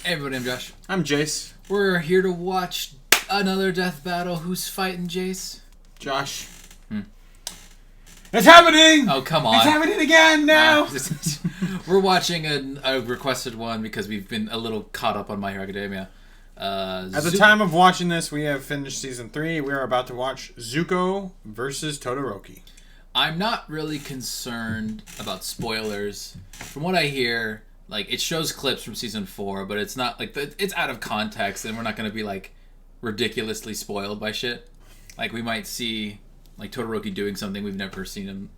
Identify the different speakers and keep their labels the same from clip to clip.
Speaker 1: Hey everybody, I'm Josh.
Speaker 2: I'm Jace.
Speaker 1: We're here to watch another death battle. Who's fighting Jace?
Speaker 2: Josh. It's happening!
Speaker 1: Oh, come on.
Speaker 2: It's happening again now!
Speaker 1: We're watching a requested one because we've been a little caught up on My Hero Academia.
Speaker 2: At the time of watching this, we have finished Season 3. We are about to watch Zuko versus Todoroki.
Speaker 1: I'm not really concerned about spoilers. From what I hear, like, it shows clips from Season 4, but it's not, like, it's out of context, and we're not going to be, like, ridiculously spoiled by shit. Like, we might see, like, Todoroki doing something we've never seen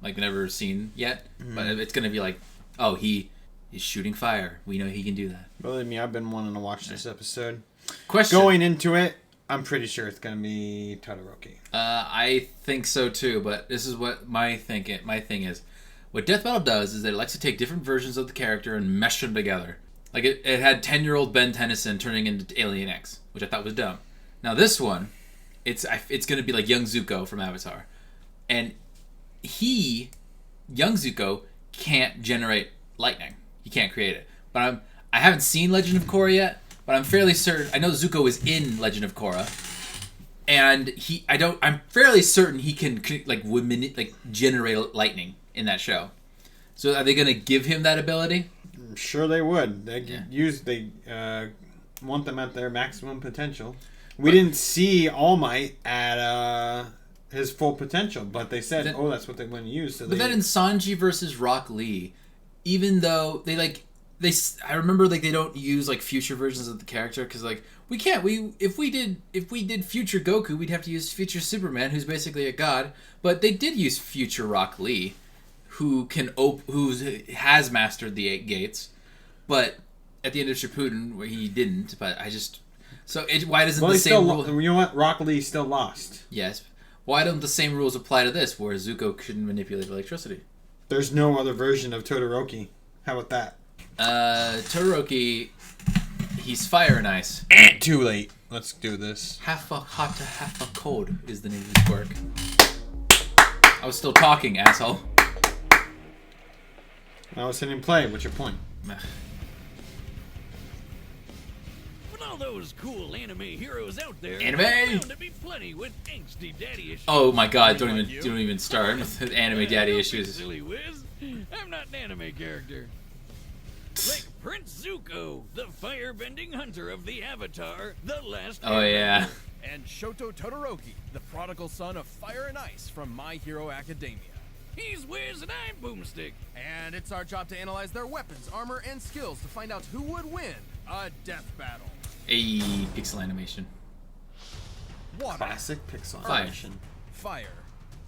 Speaker 1: yet, but it's going to be like, oh, he's shooting fire. We know he can do that.
Speaker 2: Believe me, I've been wanting to watch this episode.
Speaker 1: Question.
Speaker 2: Going into it, I'm pretty sure it's going to be Todoroki.
Speaker 1: I think so too, but this is what my thing is. What Death Battle does is that it likes to take different versions of the character and mesh them together. Like, it had 10-year-old Ben Tennyson turning into Alien X, which I thought was dumb. Now this one, it's going to be like young Zuko from Avatar. And young Zuko, can't generate lightning. He can't create it. But I haven't seen Legend of Korra yet, but I'm fairly certain, I know Zuko is in Legend of Korra. And I'm fairly certain he can generate lightning in that show. So are they going to give him that ability?
Speaker 2: I'm sure they would. They want them at their maximum potential. We didn't see All Might at his full potential, but they said, that's what they want to use. So
Speaker 1: then in Sanji versus Rock Lee, even though I remember like they don't use like future versions of the character because like if we did future Goku, we'd have to use future Superman, who's basically a god. But they did use future Rock Lee, who has mastered the 8 gates, but at the end of Shippuden, where he didn't. But why doesn't the same rule?
Speaker 2: You know what? Rock Lee still lost.
Speaker 1: Yes. Why don't the same rules apply to this, where Zuko couldn't manipulate electricity?
Speaker 2: There's no other version of Todoroki. How about that?
Speaker 1: Todoroki, he's fire and ice.
Speaker 2: Too late. Let's do this.
Speaker 1: Half a hot to half a cold is the name of this quirk. I was still talking, asshole.
Speaker 2: I was hitting play. What's your point?
Speaker 3: All those cool anime heroes out there.
Speaker 1: Anime?
Speaker 3: To be plenty with angsty daddy issues.
Speaker 1: Oh my god! Don't even start with anime daddy issues.
Speaker 3: Silly whiz. I'm not an anime character. Like Prince Zuko, the fire-bending hunter of the Avatar, the last.
Speaker 1: Oh yeah.
Speaker 4: And Shoto Todoroki, the prodigal son of fire and ice from My Hero Academia.
Speaker 3: He's Wiz and I'm Boomstick.
Speaker 4: And it's our job to analyze their weapons, armor, and skills to find out who would win a death battle.
Speaker 1: A pixel animation.
Speaker 4: Water.
Speaker 2: Classic pixel
Speaker 1: Fire.
Speaker 2: animation.
Speaker 4: Fire.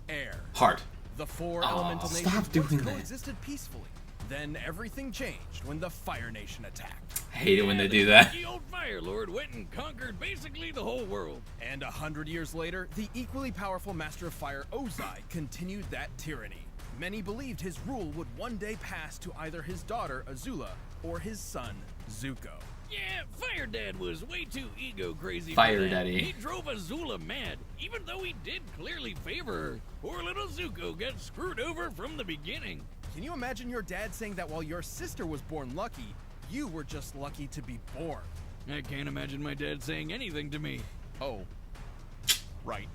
Speaker 4: Air.
Speaker 1: Heart.
Speaker 4: The 4 elemental nations
Speaker 2: stop doing that.
Speaker 4: coexisted peacefully. Then everything changed when the Fire Nation attacked.
Speaker 1: I hate it when they do
Speaker 3: the
Speaker 1: that.
Speaker 3: sneaky old Fire Lord went and conquered basically the whole world.
Speaker 4: And 100 years later, the equally powerful Master of Fire, Ozai, continued that tyranny. Many believed his rule would one day pass to either his daughter, Azula, or his son, Zuko.
Speaker 3: Yeah, Fire Dad was way too ego crazy.
Speaker 1: Fire Daddy.
Speaker 3: He drove Azula mad, even though he did clearly favor her. Poor little Zuko got screwed over from the beginning.
Speaker 4: Can you imagine your dad saying that while your sister was born lucky, you were just lucky to be born?
Speaker 3: I can't imagine my dad saying anything to me.
Speaker 4: Oh. Right.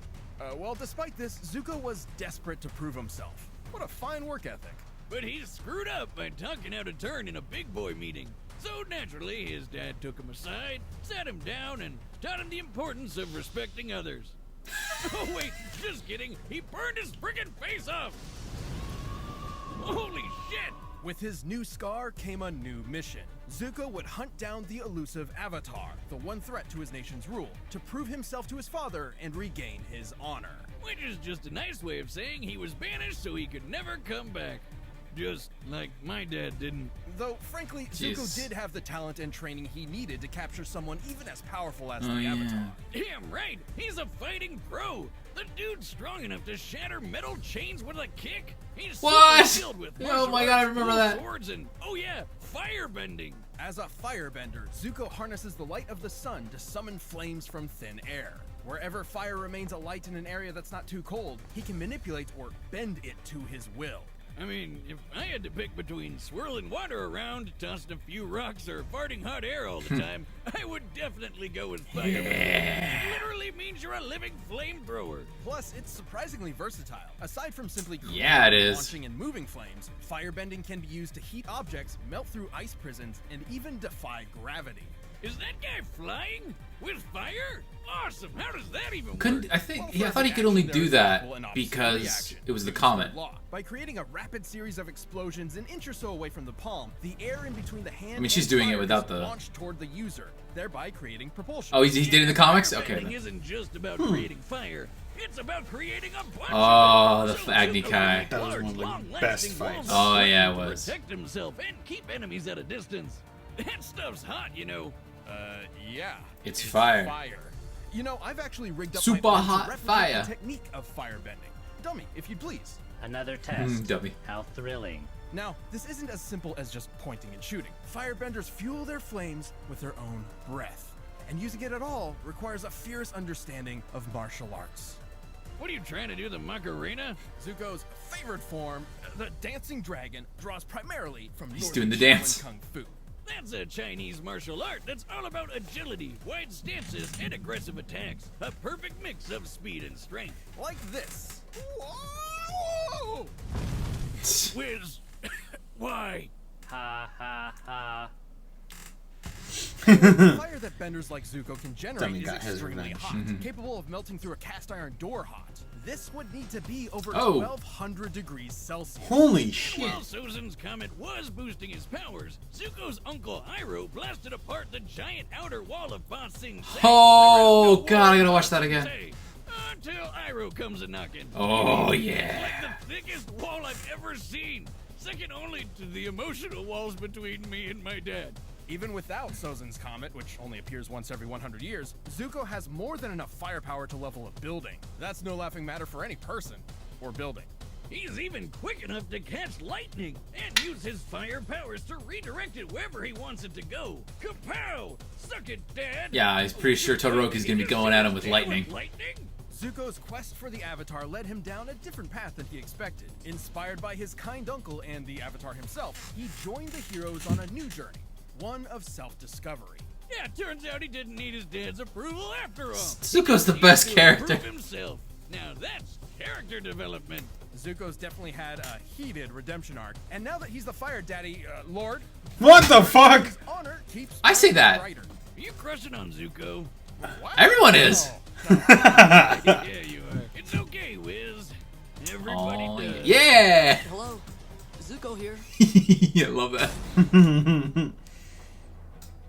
Speaker 4: Well, despite this, Zuko was desperate to prove himself. What a fine work ethic.
Speaker 3: But he's screwed up by talking out of turn in a big boy meeting. So naturally, his dad took him aside, sat him down, and taught him the importance of respecting others. Oh wait, just kidding. He burned his frickin' face off. Holy shit!
Speaker 4: With his new scar came a new mission. Zuko would hunt down the elusive Avatar, the one threat to his nation's rule, to prove himself to his father and regain his honor.
Speaker 3: Which is just a nice way of saying he was banished so he could never come back. Just like my dad didn't.
Speaker 4: Though, frankly, Zuko did have the talent and training he needed to capture someone even as powerful as the Avatar.
Speaker 3: Damn right, he's a fighting pro. The dude's strong enough to shatter metal chains with a kick. He's
Speaker 1: What?
Speaker 3: skilled with
Speaker 1: Oh my god, I remember that.
Speaker 3: Swords and, oh yeah, firebending.
Speaker 4: As a firebender, Zuko harnesses the light of the sun to summon flames from thin air. Wherever fire remains a light in an area that's not too cold, he can manipulate or bend it to his will.
Speaker 3: I mean, if I had to pick between swirling water around, tossing a few rocks, or farting hot air all the time, I would definitely go with fire. It literally means you're a living flamethrower.
Speaker 4: Plus, it's surprisingly versatile. Aside from simply creating,
Speaker 1: Yeah, it is.
Speaker 4: launching, and moving flames, firebending can be used to heat objects, melt through ice prisons, and even defy gravity.
Speaker 3: Is that guy flying? With fire? Awesome! How does that even work?
Speaker 1: Couldn't I think? Yeah, I thought he could only do that because it was the comet.
Speaker 4: By creating a rapid series of explosions an inch or so away from the palm, the air in between the hand
Speaker 1: I mean, she's
Speaker 4: and
Speaker 1: doing it
Speaker 4: fire
Speaker 1: without
Speaker 4: is
Speaker 1: the-
Speaker 4: launched toward the user, thereby creating propulsion.
Speaker 1: Oh, he did it in the comics?
Speaker 3: Firebending
Speaker 1: Okay. Then.
Speaker 3: isn't just about creating fire. It's about creating a bunch
Speaker 1: Oh,
Speaker 3: of
Speaker 1: the
Speaker 3: it. So
Speaker 1: Agni
Speaker 3: Zuko
Speaker 1: Kai.
Speaker 3: can
Speaker 2: That was
Speaker 3: large,
Speaker 2: one of the
Speaker 3: long-lasting
Speaker 2: best fights.
Speaker 3: walls
Speaker 1: Oh, yeah, it
Speaker 3: to
Speaker 1: was.
Speaker 3: Protect himself and keep enemies at a distance. That stuff's hot, you know.
Speaker 4: Yeah.
Speaker 1: It's fire.
Speaker 4: You know, I've actually rigged up
Speaker 1: Super
Speaker 4: my arm to
Speaker 1: hot
Speaker 4: replicate
Speaker 1: fire.
Speaker 4: the technique of firebending. Dummy, if you'd please.
Speaker 5: Another test.
Speaker 1: Dummy.
Speaker 5: How thrilling.
Speaker 4: Now, this isn't as simple as just pointing and shooting. Firebenders fuel their flames with their own breath. And using it at all requires a fierce understanding of martial arts.
Speaker 3: What are you trying to do, the Macarena?
Speaker 4: Zuko's favorite form, the dancing dragon, draws primarily from
Speaker 1: He's
Speaker 4: Northern
Speaker 1: doing the
Speaker 4: Shaolin
Speaker 1: dance.
Speaker 4: Kung Fu.
Speaker 3: That's a Chinese martial art that's all about agility, wide stances, and aggressive attacks. A perfect mix of speed and strength.
Speaker 4: Like this. Whoa!
Speaker 3: Whiz, why?
Speaker 5: Ha ha ha.
Speaker 4: The fire that benders like Zuko can generate
Speaker 2: Dummy
Speaker 4: is
Speaker 2: got his
Speaker 4: extremely
Speaker 2: revenge.
Speaker 4: hot, capable of melting through a cast iron door hot. This would need to be over
Speaker 1: Oh.
Speaker 4: 1200 degrees Celsius.
Speaker 2: Holy shit.
Speaker 3: While Sozin's comet was boosting his powers, Zuko's uncle Iroh blasted apart the giant outer wall of Ba Sing Se.
Speaker 1: Oh,
Speaker 3: There is no
Speaker 1: God, I
Speaker 3: wall
Speaker 1: gotta
Speaker 3: of
Speaker 1: watch
Speaker 3: Ba
Speaker 1: that
Speaker 3: Sing
Speaker 1: again.
Speaker 3: Se, Until Iroh comes a knocking.
Speaker 1: Oh,
Speaker 3: It's
Speaker 1: yeah.
Speaker 3: like the thickest wall I've ever seen. Second only to the emotional walls between me and my dad.
Speaker 4: Even without Sozin's comet, which only appears once every 100 years, Zuko has more than enough firepower to level a building. That's no laughing matter for any person or building.
Speaker 3: He's even quick enough to catch lightning and use his fire powers to redirect it wherever he wants it to go. Kapow! Suck it, Dad!
Speaker 1: Yeah, he's pretty sure Todoroki's gonna be going at him with lightning.
Speaker 4: Zuko's quest for the Avatar led him down a different path than he expected. Inspired by his kind uncle and the Avatar himself, he joined the heroes on a new journey, one of self-discovery.
Speaker 3: Yeah, turns out he didn't need his dad's approval after all.
Speaker 1: Zuko's the
Speaker 3: He
Speaker 1: best
Speaker 3: needed to
Speaker 1: character.
Speaker 3: improve himself. Now that's character development.
Speaker 4: Zuko's definitely had a heated redemption arc, and now that he's the Fire Daddy, Lord,
Speaker 2: What the fuck?
Speaker 4: his honor keeps
Speaker 1: I say that.
Speaker 4: brighter.
Speaker 3: Are you crushing on Zuko?
Speaker 4: Wow.
Speaker 1: Everyone is.
Speaker 3: Yeah, you are. It's okay, Wiz. Everybody
Speaker 1: Oh,
Speaker 3: does.
Speaker 1: yeah.
Speaker 6: Hello, Zuko here.
Speaker 1: I love that.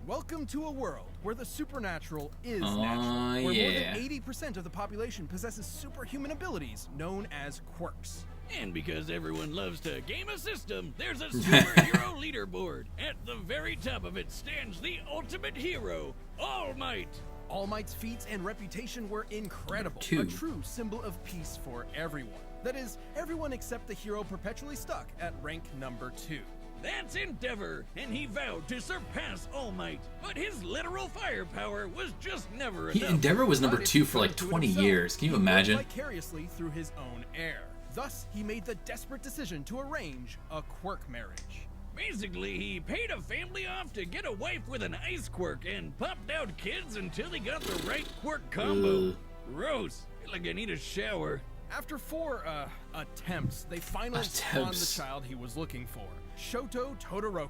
Speaker 4: Welcome to a world where the supernatural is
Speaker 1: Oh,
Speaker 4: natural, where
Speaker 1: yeah.
Speaker 4: more than 80% of the population possesses superhuman abilities known as quirks.
Speaker 3: And because everyone loves to game a system, there's a superhero leaderboard. At the very top of it stands the ultimate hero, All Might.
Speaker 4: All Might's feats and reputation were incredible,
Speaker 1: Two.
Speaker 4: a true symbol of peace for everyone. That is, everyone except the hero perpetually stuck at rank number 2.
Speaker 3: That's Endeavor, and he vowed to surpass All Might. But his literal firepower was just never enough.
Speaker 1: Endeavor was number
Speaker 4: But if
Speaker 1: 2
Speaker 4: he
Speaker 1: for like
Speaker 4: couldn't do it
Speaker 1: 20
Speaker 4: himself,
Speaker 1: years. Can you
Speaker 4: he lived
Speaker 1: imagine?
Speaker 4: vicariously through his own heir. Thus, he made the desperate decision to arrange a quirk marriage.
Speaker 3: Basically, he paid a family off to get a wife with an ice quirk and popped out kids until he got the right quirk combo.
Speaker 1: Ugh.
Speaker 3: Gross. Feel like I need a shower.
Speaker 4: After 4 attempts, they finally spawned the
Speaker 1: Attempts.
Speaker 4: child he was looking for, Shoto Todoroki.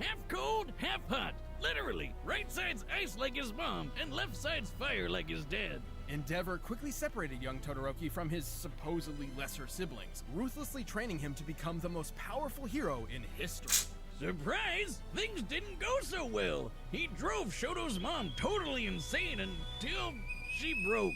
Speaker 3: Half cold, half hot. Literally, right side's ice like his mom, and left side's fire like his dad.
Speaker 4: Endeavor quickly separated young Todoroki from his supposedly lesser siblings, ruthlessly training him to become the most powerful hero in history.
Speaker 3: Surprise! Things didn't go so well. He drove Shoto's mom totally insane until she broke.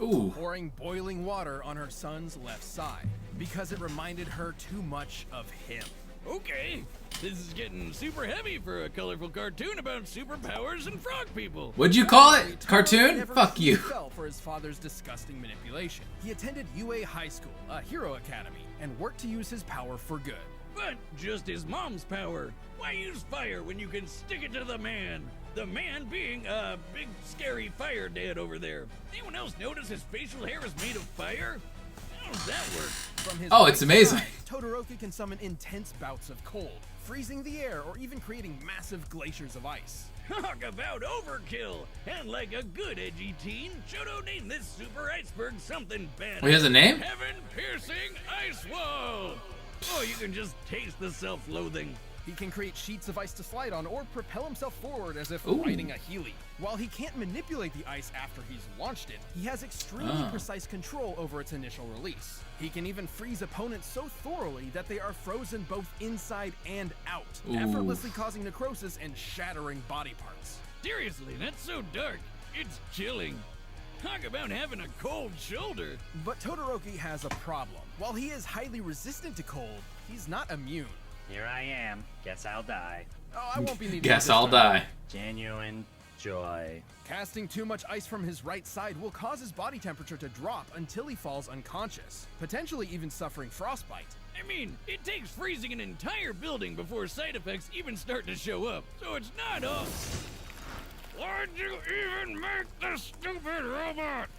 Speaker 1: Ooh.
Speaker 4: Pouring boiling water on her son's left side, because it reminded her too much of him.
Speaker 3: Okay, this is getting super heavy for a colorful cartoon about superpowers and frog people.
Speaker 1: What'd you call
Speaker 4: Todoroki
Speaker 1: it? Cartoon?
Speaker 4: never
Speaker 1: Fuck you.
Speaker 4: fell for his father's disgusting manipulation. He attended UA High School, a hero academy, and worked to use his power for good.
Speaker 3: But just his mom's power. Why use fire when you can stick it to the man? The man being a big scary fire dad over there. Anyone else notice his facial hair is made of fire? How's that work?
Speaker 4: From his
Speaker 1: Oh,
Speaker 4: right
Speaker 1: it's amazing.
Speaker 4: side, Todoroki can summon intense bouts of cold, freezing the air or even creating massive glaciers of ice.
Speaker 3: Talk about overkill! And like a good edgy teen, Shoto named this super iceberg something bad.
Speaker 1: He has a name?
Speaker 3: Heaven-piercing ice wall! Oh, you can just taste the self-loathing.
Speaker 4: He can create sheets of ice to slide on or propel himself forward as if
Speaker 1: Ooh.
Speaker 4: riding a Heeley. While he can't manipulate the ice after he's launched it, he has extremely precise control over its initial release. He can even freeze opponents so thoroughly that they are frozen both inside and out, effortlessly causing necrosis and shattering body parts.
Speaker 3: Seriously, that's so dark. It's chilling. Talk about having a cold shoulder.
Speaker 4: But Todoroki has a problem. While he is highly resistant to cold, he's not immune.
Speaker 5: Here I am. Guess I'll die.
Speaker 4: Oh, I won't be needing
Speaker 1: Guess
Speaker 4: this
Speaker 1: I'll
Speaker 4: time.
Speaker 1: die.
Speaker 5: Genuine joy.
Speaker 4: Casting too much ice from his right side will cause his body temperature to drop until he falls unconscious, potentially even suffering frostbite.
Speaker 3: I mean, it takes freezing an entire building before side effects even start to show up, so it's not all. Why'd you even make the stupid robot?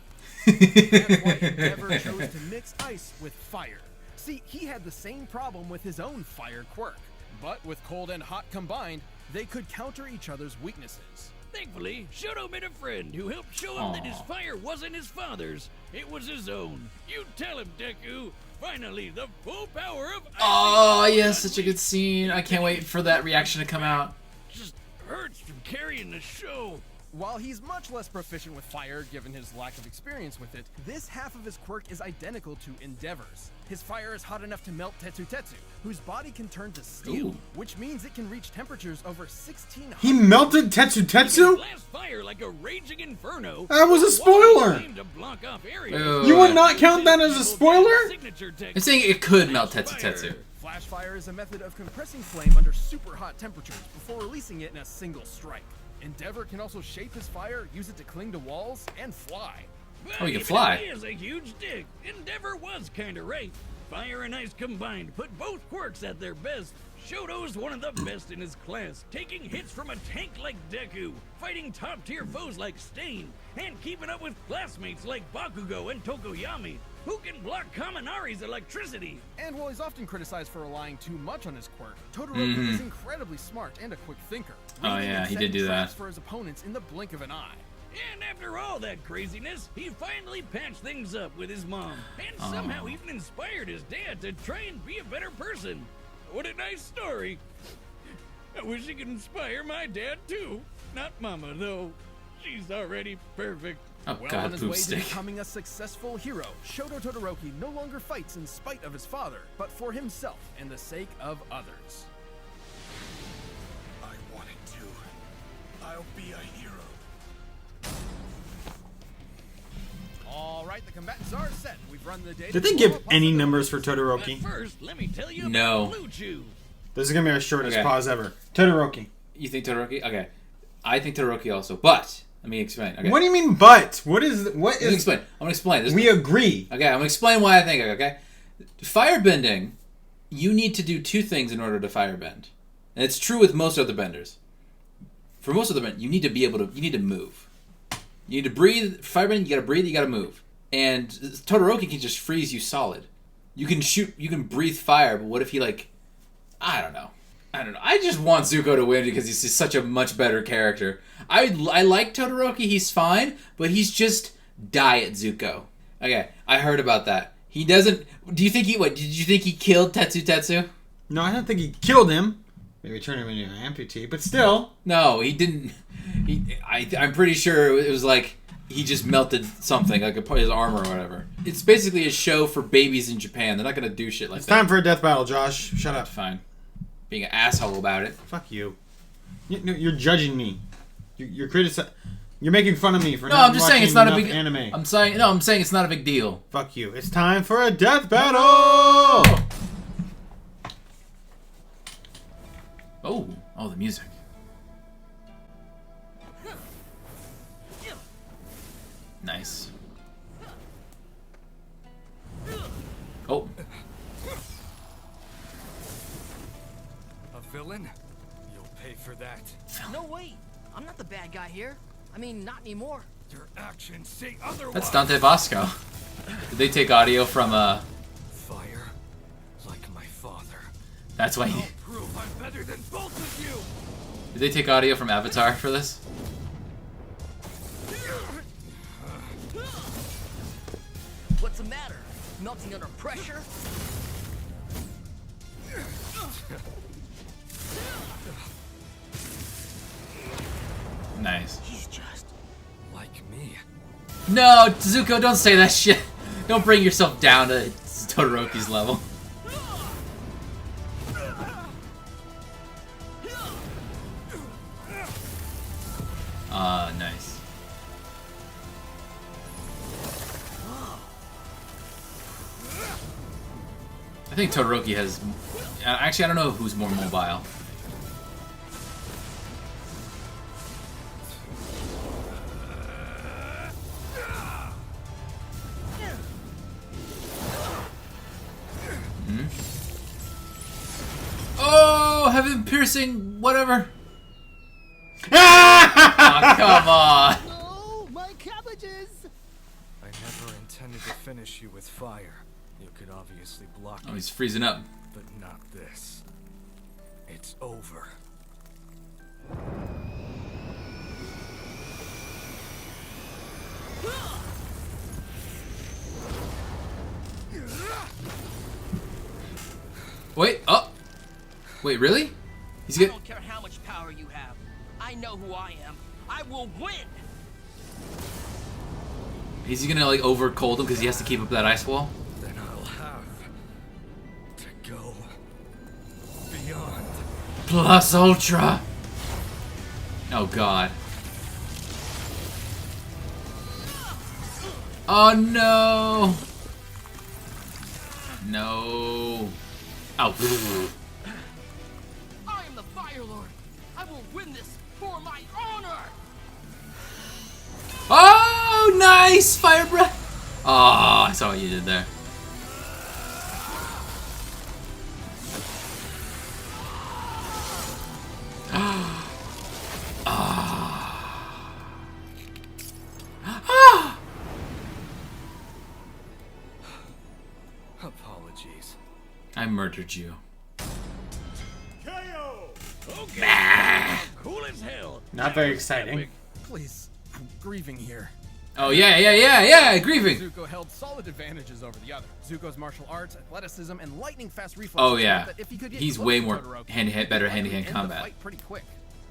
Speaker 4: That's why Endeavor chose to mix ice with fire. See, he had the same problem with his own fire quirk. But with cold and hot combined, they could counter each other's weaknesses.
Speaker 3: Thankfully, Shoto met a friend who helped show him that his fire wasn't his father's, it was his own. You tell him, Deku. Finally, the full power of ice.
Speaker 1: Oh, yes, such a good scene. I can't wait for that reaction to come out.
Speaker 3: Just hurts from carrying the show.
Speaker 4: While he's much less proficient with fire given his lack of experience with it, this half of his quirk is identical to Endeavor's. His fire is hot enough to melt Tetsu Tetsu, whose body can turn to steel, which means it can reach temperatures over 1600.
Speaker 2: He melted Tetsu Tetsu?
Speaker 3: Blast fire like a raging inferno.
Speaker 2: That was a spoiler!
Speaker 3: Aimed to block off areas.
Speaker 1: Wait.
Speaker 2: You would not count that as a spoiler?
Speaker 3: Signature text.
Speaker 1: I'm saying it could melt Tetsu Tetsu.
Speaker 4: Flash fire is a method of compressing flame under super hot temperatures before releasing it in a single strike. Endeavor can also shape his fire, use it to cling to walls, and fly.
Speaker 3: Well,
Speaker 1: Oh, he can
Speaker 3: even
Speaker 1: fly.
Speaker 3: if He is a huge dick. Endeavor was kinda right. Fire and ice combined put both quirks at their best. Shoto's one of the best in his class, taking hits from a tank like Deku, fighting top-tier foes like Stain, and keeping up with classmates like Bakugo and Tokoyami, who can block Kaminari's electricity.
Speaker 4: And while he's often criticized for relying too much on his quirk, Todoroki is incredibly smart and a quick thinker.
Speaker 1: Oh,
Speaker 4: reading
Speaker 1: yeah,
Speaker 4: and
Speaker 1: he did
Speaker 4: setting
Speaker 1: do
Speaker 4: traps
Speaker 1: that.
Speaker 4: for his opponents in the blink of an eye.
Speaker 3: And after all that craziness, he finally patched things up with his mom, and somehow even inspired his dad to try and be a better person. What a nice story. I wish he could inspire my dad too. Not Mama, though. She's already perfect.
Speaker 1: Oh
Speaker 4: Well
Speaker 1: god,
Speaker 4: on his
Speaker 1: poop
Speaker 4: way to
Speaker 1: stick.
Speaker 4: becoming a successful hero, Shoto Todoroki no longer fights in spite of his father, but for himself and the sake of others.
Speaker 7: I wanted to. I'll be a hero.
Speaker 4: All right, the combatants are set. We've run the data.
Speaker 2: Did they give any numbers for Todoroki?
Speaker 3: But first, let me tell you about
Speaker 1: No.
Speaker 3: Blue Chew.
Speaker 2: This is gonna be our shortest
Speaker 1: Okay.
Speaker 2: pause ever. Todoroki.
Speaker 1: You think Todoroki? Okay. I think Todoroki also, but let me explain. Okay.
Speaker 2: What do you mean, but? What
Speaker 1: Let me
Speaker 2: is...
Speaker 1: explain. I'm gonna explain. This
Speaker 2: We agree.
Speaker 1: Okay, I'm gonna explain why I think it, okay? Firebending, you need to do two things in order to firebend. And it's true with most other benders. For most other benders, you need to move. You need to breathe. Firebending, you gotta breathe, you gotta move. And Todoroki can just freeze you solid. You can shoot, you can breathe fire, but what if he I don't know. I just want Zuko to win because he's such a much better character. I like Todoroki, he's fine, but he's just diet Zuko. Okay, I heard about that. He doesn't... Do you think did you think he killed Tetsu Tetsu?
Speaker 2: No, I don't think he killed him. Maybe turned him into an amputee, but still.
Speaker 1: No, he didn't. I'm pretty sure it was like he just melted something, like his armor or whatever. It's basically a show for babies in Japan. They're not gonna do shit like
Speaker 2: It's
Speaker 1: that.
Speaker 2: time for a death battle, Josh. Shut up.
Speaker 1: Fine. Being an asshole about it.
Speaker 2: Fuck you. You're judging me. You're criticizing. You're making fun of me for
Speaker 1: No,
Speaker 2: not
Speaker 1: I'm just
Speaker 2: watching
Speaker 1: saying it's not a
Speaker 2: enough
Speaker 1: big
Speaker 2: anime.
Speaker 1: I'm saying it's not a big deal.
Speaker 2: Fuck you. It's time for a death battle!
Speaker 1: Oh, the music. Nice. Oh,
Speaker 7: A villain? You'll pay for that.
Speaker 6: No, wait. I'm not the bad guy here. I mean, not anymore.
Speaker 7: Your actions say otherwise.
Speaker 1: that's Dante Bosco. Did they take audio from
Speaker 7: Fire, like my father.
Speaker 1: That's why he...
Speaker 7: I'll prove I'm better than both of you.
Speaker 1: Did they take audio from Avatar for this?
Speaker 6: What's the matter? Melting under pressure?
Speaker 1: Nice.
Speaker 6: He's just...
Speaker 7: Like me.
Speaker 1: No, Zuko, don't say that shit. Don't bring yourself down to Todoroki's level. Nice. I think Todoroki has... Actually, I don't know who's more mobile. Oh, heaven piercing, whatever. Oh, come on.
Speaker 6: Oh, my cabbages!
Speaker 7: I never intended to finish you with fire. You could obviously block
Speaker 1: Oh,
Speaker 7: it,
Speaker 1: he's freezing up.
Speaker 7: but not this. It's over.
Speaker 1: Wait, oh. Wait, really? He's
Speaker 6: I
Speaker 1: get.
Speaker 6: don't care how much power you have. I know who I am. I will win!
Speaker 1: Is he gonna like over cold him because he has to keep up that ice wall?
Speaker 7: Then I'll have to go beyond.
Speaker 1: Plus ultra. Oh god. Oh no. No. Oh.
Speaker 6: I am the Fire Lord. I will win this for my honor!
Speaker 1: Oh, nice fire breath. Oh, I saw what you did there.
Speaker 7: Apologies.
Speaker 1: I murdered you.
Speaker 3: Okay. Cool as hell.
Speaker 2: Not very exciting.
Speaker 3: Epic.
Speaker 4: Please, I'm grieving here.
Speaker 1: Oh yeah, grieving.
Speaker 4: Zuko held solid advantages over the other. Zuko's martial arts, athleticism, and lightning-fast reflexes.
Speaker 1: Oh, yeah.
Speaker 4: meant that if he could get
Speaker 1: He's
Speaker 4: close
Speaker 1: way
Speaker 4: to
Speaker 1: more
Speaker 4: Todoroki,
Speaker 1: better
Speaker 4: he
Speaker 1: hand-to-hand
Speaker 4: would end the
Speaker 1: combat.
Speaker 4: fight pretty quick.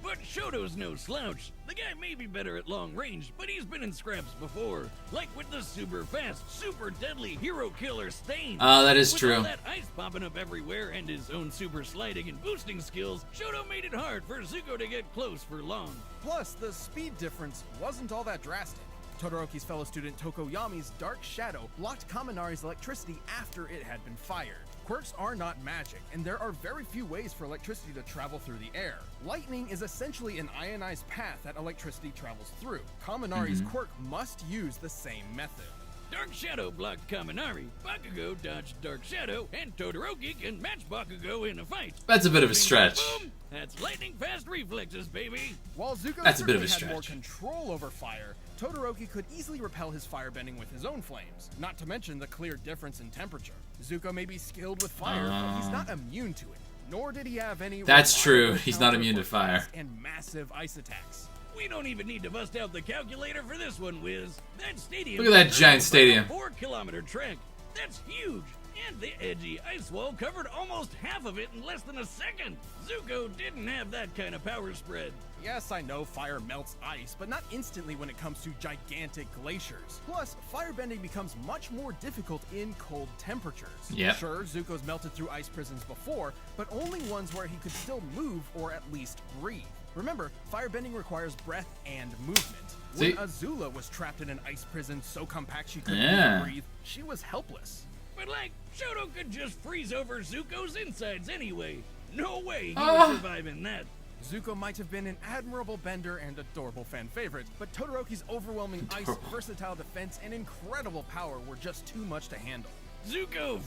Speaker 3: But Shoto's no slouch. The guy may be better at long range, but he's been in scraps before. Like with the super fast, super deadly hero killer Stain.
Speaker 1: That is
Speaker 3: With
Speaker 1: true.
Speaker 3: all that ice popping up everywhere and his own super sliding and boosting skills, Shoto made it hard for Zuko to get close for long.
Speaker 4: Plus, the speed difference wasn't all that drastic. Todoroki's fellow student Tokoyami's Dark Shadow blocked Kaminari's electricity after it had been fired. Quirks are not magic, and there are very few ways for electricity to travel through the air. Lightning is essentially an ionized path that electricity travels through. Kaminari's quirk must use the same method.
Speaker 3: Dark Shadow blocked Kaminari, Bakugo dodged Dark Shadow, and Todoroki can match Bakugo in a fight.
Speaker 1: That's a bit of a
Speaker 3: Bing,
Speaker 1: stretch.
Speaker 3: boom, that's lightning fast reflexes, baby.
Speaker 4: While Zuko
Speaker 1: That's a bit of a
Speaker 4: certainly had more
Speaker 1: stretch.
Speaker 4: control over fire, Todoroki could easily repel his firebending with his own flames, not to mention the clear difference in temperature. Zuko may be skilled with fire, but he's not immune to it. Nor did he have any...
Speaker 1: That's true.
Speaker 4: reliable
Speaker 1: He's not
Speaker 4: counter
Speaker 1: immune to
Speaker 4: for
Speaker 1: fire.
Speaker 4: fast and massive ice attacks.
Speaker 3: We don't even need to bust out the calculator for this one, Wiz. That stadium.
Speaker 1: Look at that giant stadium.
Speaker 3: 4-kilometer track. That's huge. And the edgy ice wall covered almost half of it in less than a second. Zuko didn't have that kind of power spread.
Speaker 4: Yes, I know fire melts ice, but not instantly when it comes to gigantic glaciers. Plus, firebending becomes much more difficult in cold temperatures.
Speaker 1: Yep.
Speaker 4: Sure, Zuko's melted through ice prisons before, but only ones where he could still move or at least breathe. Remember, firebending requires breath and movement.
Speaker 1: See?
Speaker 4: When Azula was trapped in an ice prison so compact she couldn't
Speaker 1: Yeah.
Speaker 4: even breathe, she was helpless.
Speaker 3: But like, Shoto could just freeze over Zuko's insides anyway. No way he
Speaker 1: Ah.
Speaker 3: would survive in that.
Speaker 4: Zuko might have been an admirable bender and adorable fan favorite, but Todoroki's overwhelming ice, versatile defense, and incredible power were just too much to handle.
Speaker 3: Zuko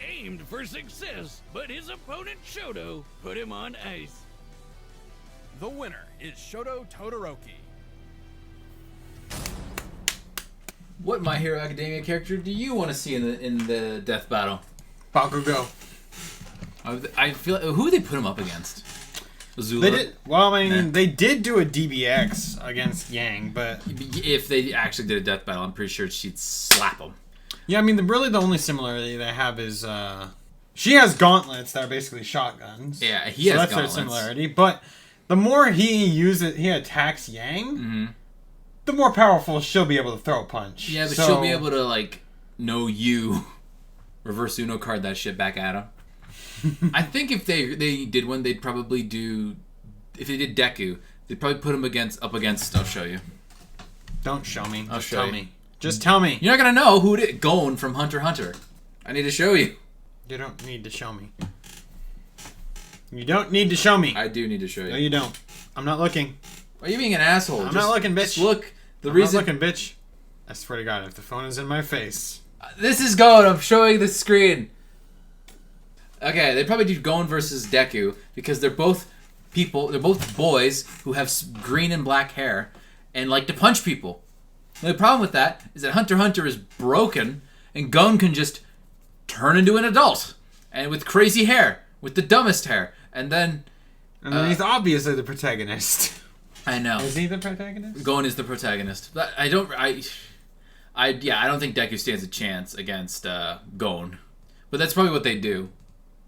Speaker 3: aimed for success, but his opponent Shoto put him on ice.
Speaker 4: The winner is Shoto Todoroki.
Speaker 1: What My Hero Academia character do you want to see in the death battle?
Speaker 2: Bakugo.
Speaker 1: I feel who they put him up against? Azula?
Speaker 2: They did. Well, I mean, they did do a DBX against Yang, but
Speaker 1: If they actually did a death battle, I'm pretty sure she'd slap him.
Speaker 2: yeah, I mean, really the only similarity they have is she has gauntlets that are basically shotguns.
Speaker 1: Yeah, he has
Speaker 2: that's
Speaker 1: gauntlets.
Speaker 2: their similarity. But the more he attacks Yang, the more powerful she'll be able to throw a punch.
Speaker 1: Yeah, but she'll be able to know you, reverse Uno card that shit back at him. I think if they did one, they'd probably do. If they did Deku, they'd probably put him up against. I'll show you.
Speaker 2: Don't show me.
Speaker 1: I'll
Speaker 2: Just
Speaker 1: show
Speaker 2: tell
Speaker 1: you.
Speaker 2: me. Just tell me.
Speaker 1: You're not gonna know who it Gon from Hunter x Hunter. I need to show you.
Speaker 2: You don't need to show me. You don't need to show me.
Speaker 1: I do need to show you.
Speaker 2: No, you don't. I'm not looking.
Speaker 1: Why are you being an asshole?
Speaker 2: I'm not looking, bitch.
Speaker 1: Just look.
Speaker 2: I'm not looking, bitch. I swear to God, if the phone is in my face.
Speaker 1: This is Gon. I'm showing the screen. Okay, they probably do Gon versus Deku because they're both people. They're both boys who have green and black hair and like to punch people. The problem with that is that Hunter x Hunter is broken, and Gon can just turn into an adult and with crazy hair, with the dumbest hair, and then.
Speaker 2: And then he's obviously the protagonist.
Speaker 1: I know.
Speaker 2: Is he the protagonist?
Speaker 1: Gon is the protagonist. But I don't think Deku stands a chance against Gon. But that's probably what they do.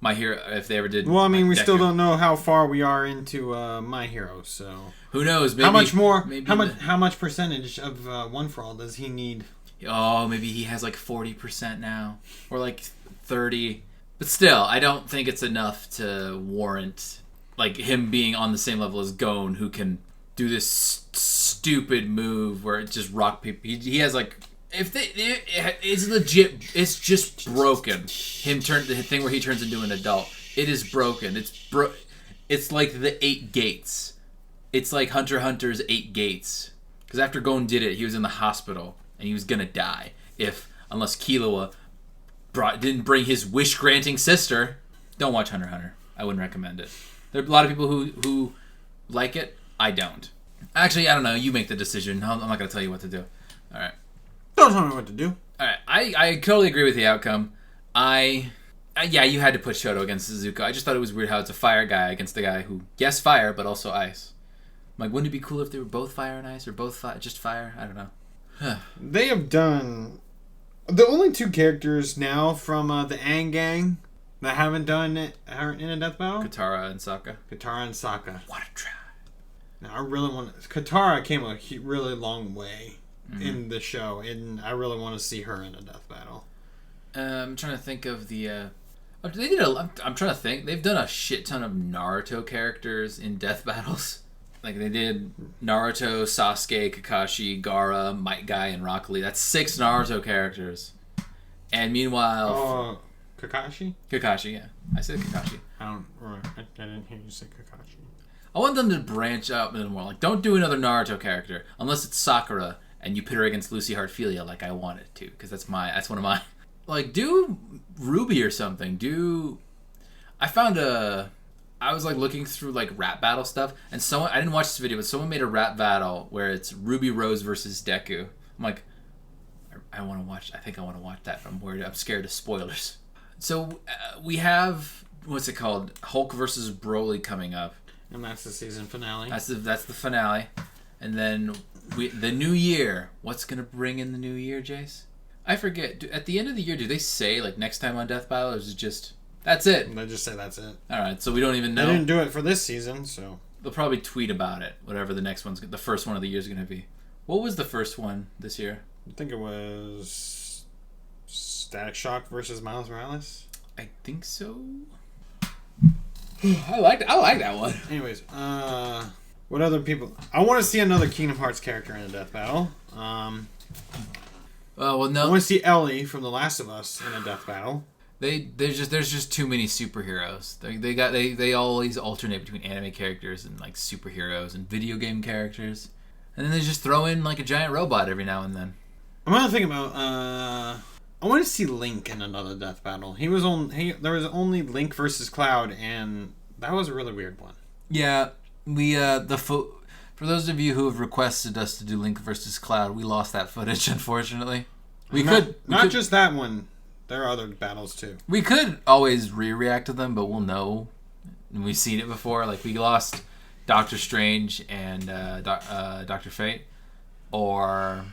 Speaker 1: My Hero, if they ever did.
Speaker 2: Well, I mean, we
Speaker 1: Deku.
Speaker 2: still don't know how far we are into My Hero, so
Speaker 1: Who knows? Maybe,
Speaker 2: how much more?
Speaker 1: Maybe
Speaker 2: How much percentage of One for All does he need?
Speaker 1: Oh, maybe he has like 40% now, or like 30. But still, I don't think it's enough to warrant like him being on the same level as Gon, who can do this stupid move where it just rock people. He has like. It's legit. It's just broken. The thing where he turns into an adult. It is broken. It's like the 8 gates. It's like Hunter x Hunter's 8 gates. Because after Gon did it, he was in the hospital and he was gonna die unless Killua didn't bring his wish granting sister. Don't watch Hunter x Hunter. I wouldn't recommend it. There are a lot of people who like it. I don't. Actually, I don't know. You make the decision. I'm not gonna tell you what to do. All right.
Speaker 2: Don't tell me what to do.
Speaker 1: Alright, I totally agree with the outcome. Yeah, you had to put Shoto against Zuko. I just thought it was weird how it's a fire guy against the guy who, yes, fire, but also ice. I'm like, wouldn't it be cool if they were both fire and ice, or both just fire? I don't know.
Speaker 2: They have done... The only 2 characters now from the Aang gang that aren't in a death battle?
Speaker 1: Katara and Sokka.
Speaker 2: Katara and Sokka.
Speaker 1: What a try.
Speaker 2: Now, I really want... Katara came a really long way. In the show, and I really want to see her in a death battle.
Speaker 1: I'm trying to think of the. I'm trying to think. They've done a shit ton of Naruto characters in death battles. Like they did Naruto, Sasuke, Kakashi, Gaara, Might Guy, and Rock Lee. That's 6 Naruto characters. And meanwhile,
Speaker 2: Kakashi.
Speaker 1: Kakashi, yeah, I said Kakashi.
Speaker 2: I didn't hear you say Kakashi.
Speaker 1: I want them to branch out a little more. Like, don't do another Naruto character unless it's Sakura. And you pit her against Lucy Heartfilia like I wanted to, because that's one of my. Like, do Ruby or something. I found I was like looking through like rap battle stuff, and I didn't watch this video, but someone made a rap battle where it's Ruby Rose versus Deku. I'm like, I want to watch. I think I want to watch that. I'm worried. I'm scared of spoilers. So we have what's it called? Hulk versus Broly coming up,
Speaker 2: and that's the season finale.
Speaker 1: That's the finale, and then. The new year. What's gonna bring in the new year, Jace? I forget. At the end of the year, do they say like next time on Death Battle, or is it just that's it?
Speaker 2: They just say that's it.
Speaker 1: All right, so we don't even know.
Speaker 2: They didn't do it for this season, so
Speaker 1: they'll probably tweet about it. Whatever the first one of the year is gonna be. What was the first one this year?
Speaker 2: I think it was Static Shock versus Miles Morales.
Speaker 1: I think so. I like that one.
Speaker 2: Anyways, what other people? I want to see another Kingdom Hearts character in a death battle.
Speaker 1: Well, no.
Speaker 2: I want to see Ellie from The Last of Us in a death battle.
Speaker 1: There's just too many superheroes. They always alternate between anime characters and like superheroes and video game characters, and then they just throw in like a giant robot every now and then.
Speaker 2: I'm gonna think about. I want to see Link in another death battle. There was only Link versus Cloud, and that was a really weird one.
Speaker 1: Yeah. For those of you who have requested us to do Link versus Cloud, we lost that footage, unfortunately.
Speaker 2: Not just that one. There are other battles too.
Speaker 1: We could always react to them, but we'll know. And we've seen it before. Like, we lost Doctor Strange and Dr. Fate. Or,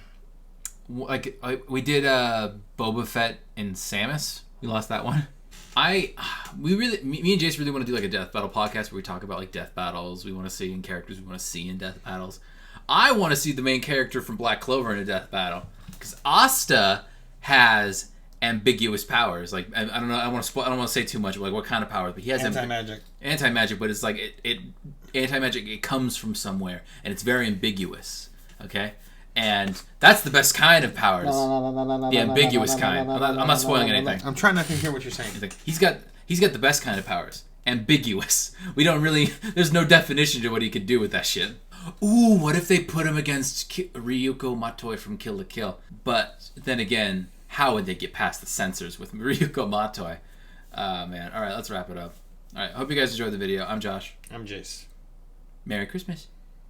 Speaker 1: like we did Boba Fett and Samus. We lost that one. Me and Jace really want to do like a death battle podcast where we talk about like death battles we want to see in characters we want to see in death battles. I want to see the main character from Black Clover in a death battle because Asta has ambiguous powers. Like, I don't know, I don't want to say too much. But like, what kind of powers? But he has anti-magic, but it's like anti-magic. It comes from somewhere, and it's very ambiguous. Okay. And that's the best kind of powers. The ambiguous kind. I'm not spoiling anything.
Speaker 2: I'm trying not to hear what you're saying.
Speaker 1: He's got the best kind of powers. Ambiguous. We don't really... There's no definition to what he could do with that shit. Ooh, what if they put him against Ryuko Matoi from Kill la Kill? But then again, how would they get past the censors with Ryuko Matoi? Man. Alright, let's wrap it up. Alright, hope you guys enjoyed the video. I'm Josh.
Speaker 2: I'm Jace.
Speaker 1: Merry Christmas.